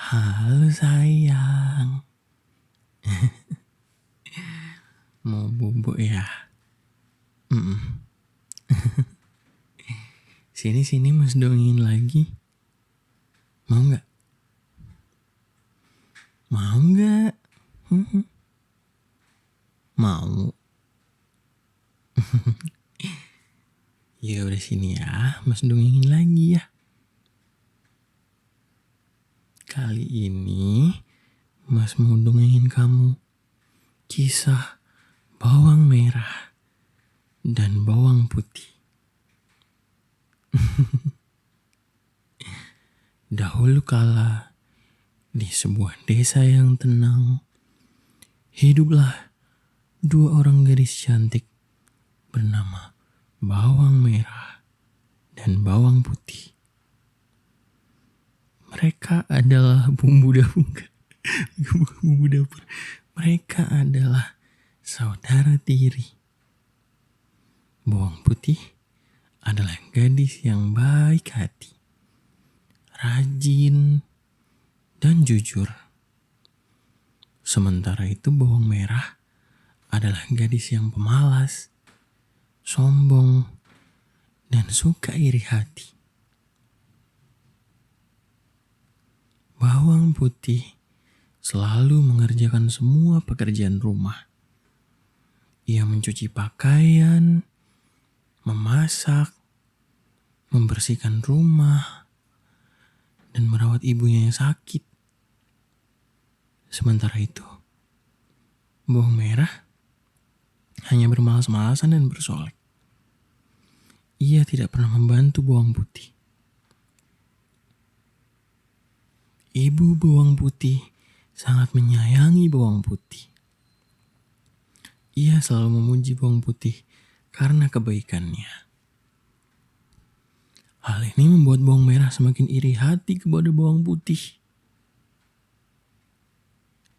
Halo sayang, mau bubuk ya? Mm-mm. Sini mas dongengin lagi. Mau nggak? Mau nggak? Mhm. Mau? Ya udah sini ya, mas dongengin lagi ya. Kali ini mas mau dongengin kamu kisah bawang merah dan bawang putih. Dahulu kala di sebuah desa yang tenang, hiduplah dua orang gadis cantik bernama bawang merah dan bawang putih. Mereka adalah bumbu dapur. Bumbu dapur. Mereka adalah saudara tiri. Bawang putih adalah gadis yang baik hati, rajin, dan jujur. Sementara itu bawang merah adalah gadis yang pemalas, sombong, dan suka iri hati. Bawang putih selalu mengerjakan semua pekerjaan rumah. Ia mencuci pakaian, memasak, membersihkan rumah, dan merawat ibunya yang sakit. Sementara itu, bawang merah hanya bermalas-malasan dan bersolek. Ia tidak pernah membantu bawang putih. Ibu bawang putih sangat menyayangi bawang putih. Ia selalu memuji bawang putih karena kebaikannya. Hal ini membuat bawang merah semakin iri hati kepada bawang putih.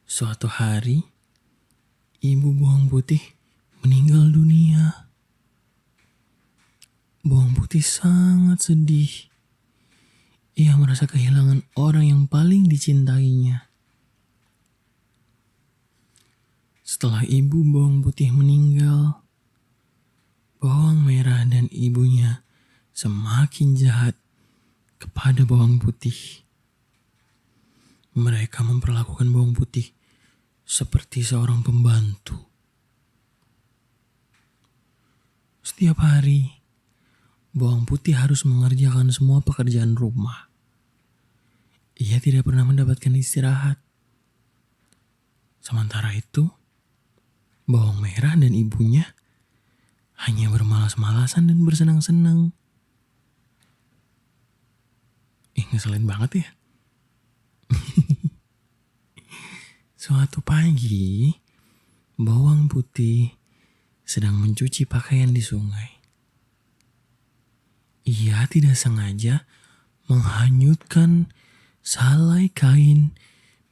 Suatu hari, ibu bawang putih meninggal dunia. Bawang putih sangat sedih. Ia merasa kehilangan orang yang paling dicintainya. Setelah ibu bawang putih meninggal, bawang merah dan ibunya semakin jahat kepada bawang putih. Mereka memperlakukan bawang putih seperti seorang pembantu. Setiap hari, bawang putih harus mengerjakan semua pekerjaan rumah. Ia tidak pernah mendapatkan istirahat. Sementara itu, bawang merah dan ibunya hanya bermalas-malasan dan bersenang-senang. Ngeselin banget ya. Suatu pagi, bawang putih sedang mencuci pakaian di sungai. Ia tidak sengaja menghanyutkan salai kain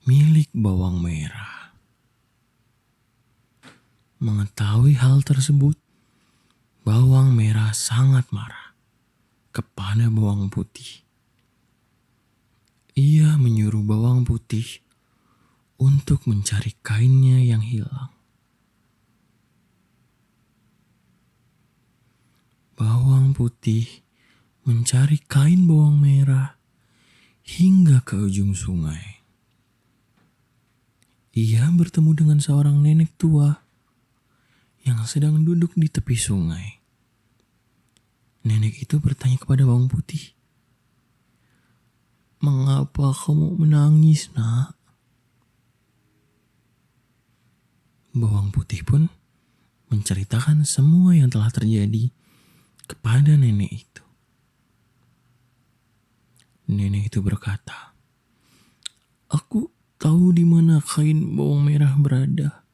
milik bawang merah. Mengetahui hal tersebut, bawang merah sangat marah kepada bawang putih. Ia menyuruh bawang putih untuk mencari kainnya yang hilang. Bawang putih mencari kain bawang merah hingga ke ujung sungai. Ia bertemu dengan seorang nenek tua yang sedang duduk di tepi sungai. Nenek itu bertanya kepada bawang putih, "Mengapa kamu menangis, nak?" Bawang putih pun menceritakan semua yang telah terjadi kepada nenek itu. Nenek itu berkata, "Aku tahu di mana kain bawang merah berada.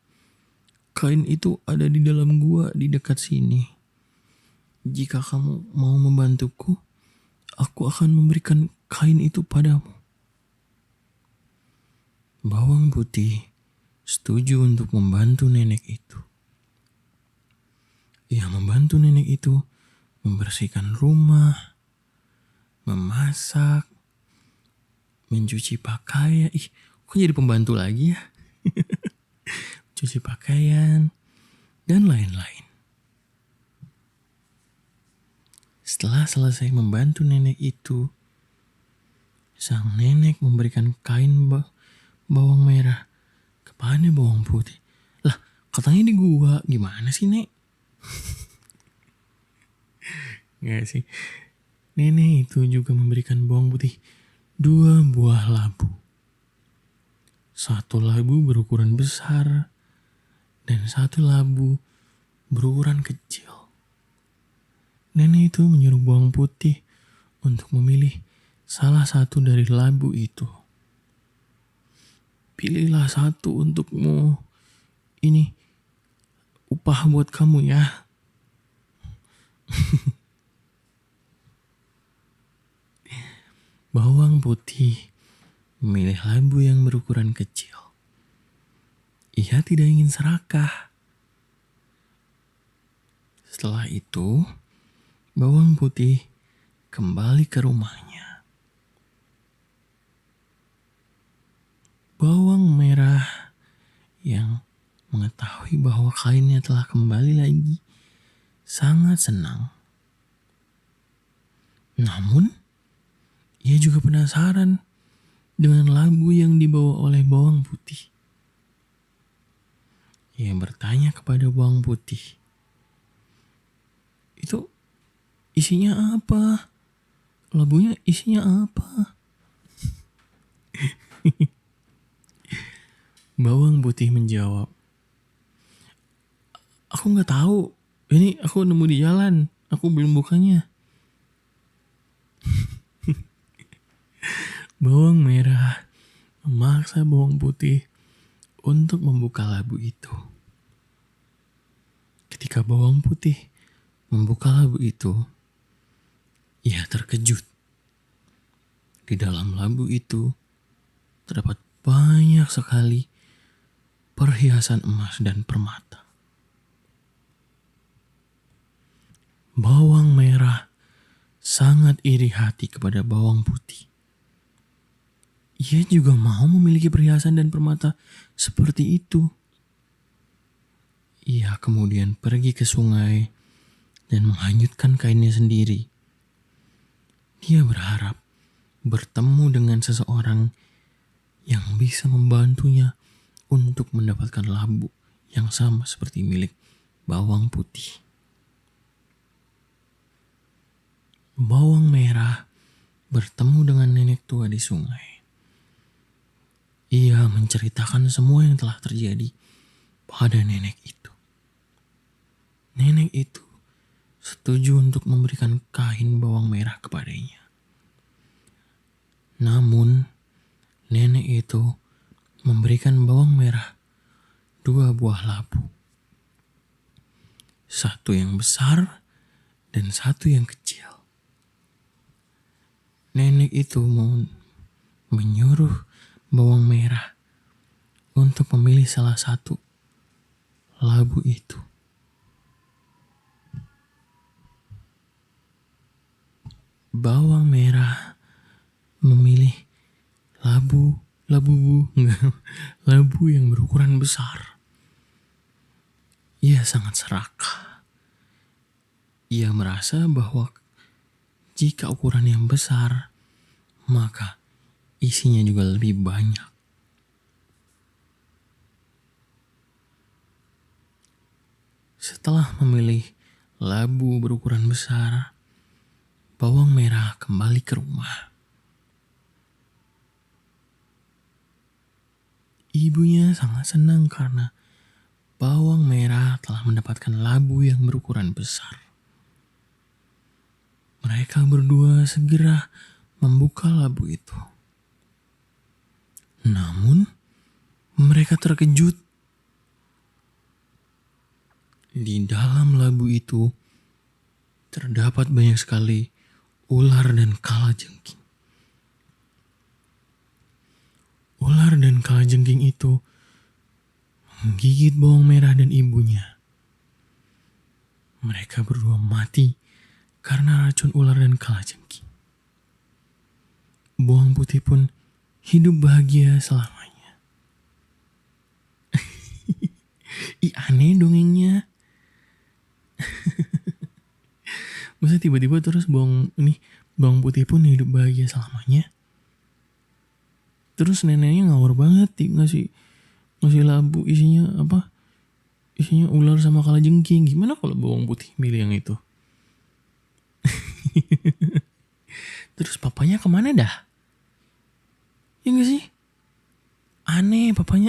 Kain itu ada di dalam gua di dekat sini. Jika kamu mau membantuku, aku akan memberikan kain itu padamu." Bawang putih setuju untuk membantu nenek itu. Ia membantu nenek itu membersihkan rumah, memasak, mencuci pakaian. Ih, kok jadi pembantu lagi ya? Cuci pakaian, dan lain-lain. Setelah selesai membantu nenek itu, sang nenek memberikan kain bawang merah kepada bawang putih. Lah, katanya di gua, gimana sih, Nek? Nggak sih. Nenek itu juga memberikan bawang putih 2 buah labu. 1 labu berukuran besar dan 1 labu berukuran kecil. Nenek itu menyuruh bawang putih untuk memilih salah satu dari labu itu. Pilihlah satu untukmu. Ini upah buat kamu ya. Bawang putih memilih labu yang berukuran kecil. Ia tidak ingin serakah. Setelah itu, bawang putih kembali ke rumahnya. Bawang merah yang mengetahui bahwa kainnya telah kembali lagi sangat senang. Namun, ia juga penasaran dengan labu yang dibawa oleh bawang putih. Ia bertanya kepada bawang putih, "Itu isinya apa? Labunya isinya apa?" Bawang putih menjawab, "Aku nggak tahu. Ini aku nemu di jalan. Aku belum bukanya." Bawang merah memaksa bawang putih untuk membuka labu itu. Ketika bawang putih membuka labu itu, ia terkejut. Di dalam labu itu terdapat banyak sekali perhiasan emas dan permata. Bawang merah sangat iri hati kepada bawang putih. Ia juga mau memiliki perhiasan dan permata seperti itu. Ia kemudian pergi ke sungai dan menghanyutkan kainnya sendiri. Dia berharap bertemu dengan seseorang yang bisa membantunya untuk mendapatkan labu yang sama seperti milik bawang putih. Bawang merah bertemu dengan nenek tua di sungai. Ia menceritakan semua yang telah terjadi pada nenek itu. Nenek itu setuju untuk memberikan kain bawang merah kepadanya. Namun, nenek itu memberikan bawang merah 2 buah labu. 1 yang besar dan 1 yang kecil. Nenek itu menyuruh bawang merah untuk memilih salah satu labu itu. Bawang merah memilih labu yang berukuran besar. Ia sangat serakah. Ia merasa bahwa jika ukuran yang besar, maka isinya juga lebih banyak. Setelah memilih labu berukuran besar, bawang merah kembali ke rumah. Ibunya sangat senang karena bawang merah telah mendapatkan labu yang berukuran besar. Mereka berdua segera membuka labu itu. Namun, mereka terkejut. Di dalam labu itu terdapat banyak sekali ular dan kalajengking. Ular dan kalajengking itu menggigit bawang merah dan ibunya. Mereka berdua mati karena racun ular dan kalajengking. Bawang putih pun hidup bahagia selamanya. Ih, aneh dongengnya. Masa tiba-tiba terus bawang putih pun hidup bahagia selamanya. Terus neneknya ngawur banget, ngasih labu isinya apa? Isinya ular sama kalajengking. Gimana kalau bawang putih milih yang itu? Terus papanya kemana dah? Ya gak sih? Aneh papanya.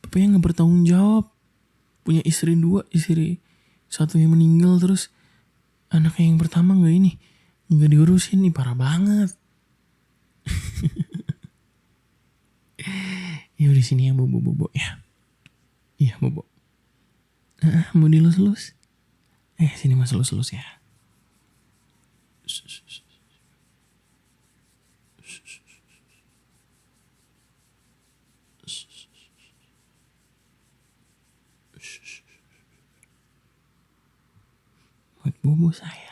Papanya gak bertanggung jawab. Punya istri 2, istri satu yang meninggal, terus anaknya yang pertama gak diurusin nih, parah banget. Ya di sini ya bobo ya. Iya bobo. Mau dilus-lus? Sini mas lus-lus ya. Buat bobo saya.